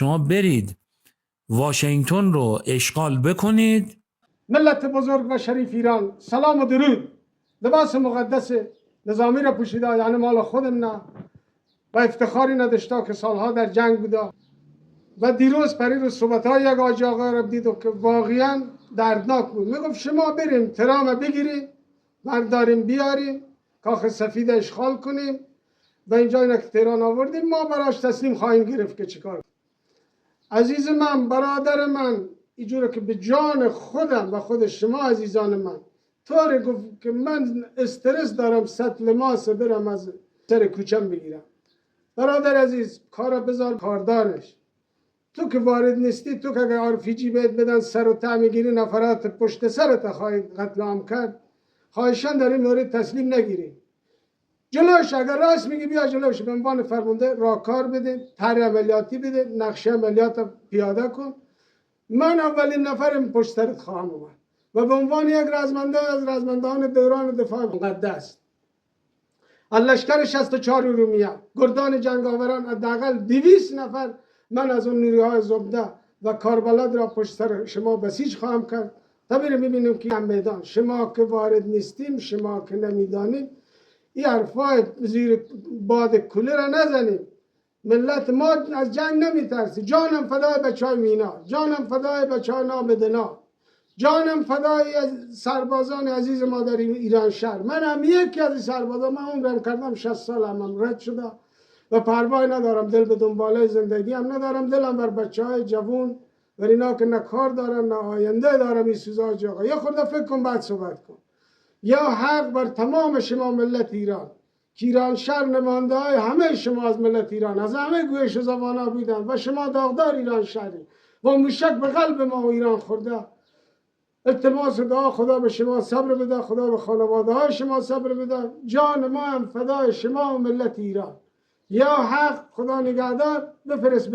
شما برید واشنگتن رو اشغال بکنید. ملت بزرگ و شریف ایران، سلام و درود. لباس مقدس نظامی را پوشیده، یعنی مال خودم نه، و افتخاری نداشته که سالها در جنگ بوده. و دیروز پریروز صحبت‌های یک حاجی آقا را دیدم که واقعا دردناک بود. میگفت شما بریم ترام بگیریم، برداریم بیاریم، کاخ سفید اشغال کنیم و اینجا اینا که تهران آوردیم ما براش تسلیم خواهیم گرفت که چیکار. عزیز من، برادر من، اینجوره که به جان خودم و خود شما عزیزان من طوری گفت که من استرس دارم، سطل ماسه برم از سر کوچم بگیرم. برادر عزیز، کارا بذار کاردارش. تو که وارد نیستی، تو که اگر آرپیجی بهت بدن سر و ته میگیری، نفرات پشت سرت خواهید قتل عام کرد. خواهشان در این مورد تسلیم نگیری. جلوش اگر راست میگی بیا جلوش، به عنوان فرمانده راهکار بده، طرح عملیاتی بده، نقشه عملیات پیاده کن. من اولین نفرم پشت سرت خواهم اومد و به عنوان یک رزمنده از رزمندگان دوران دفاع مقدس لشکر 64 ارومیه، گردان جنگاوران، حداقل 200 نفر من از اون نیروهای زبده و کاربلد را پشت سر شما بسیج خواهم کرد تا بریم ببینیم که هم میدان. شما که وارد نیستیم، شما که نمیدانیم، این حرفای زیر باد کوله را نزنیم. ملت ما از جنگ نمیترسی. جانم فدای بچهای مینا، جانم فدای بچهای نابدنا، جانم فدای سربازان عزیز ما در ایران شهر. من هم یکی از سربازان، من عمرم کردم 60 سال، هم رد شده و پروا ندارم، دل به دنباله زندگی هم ندارم. دلم بر بچهای جوون و اینا که نه کار دارن نه آینده دارم. این سوزا جاقا یه خورده فکر کن بعد صحبت کن. یا حق بر تمام شما ملت ایران که ایران شهر نمانده های همه شما از ملت ایران، از همه گوش و زبان ها بودن و شما داغدار ایران شهری و موشک به قلب ما و ایران خورده. التماس دعا خدا به شما صبر بده، خدا به خانواده های شما صبر بده. جان ما هم فدای شما و ملت ایران. یا حق، خدا نگهدار. بفرست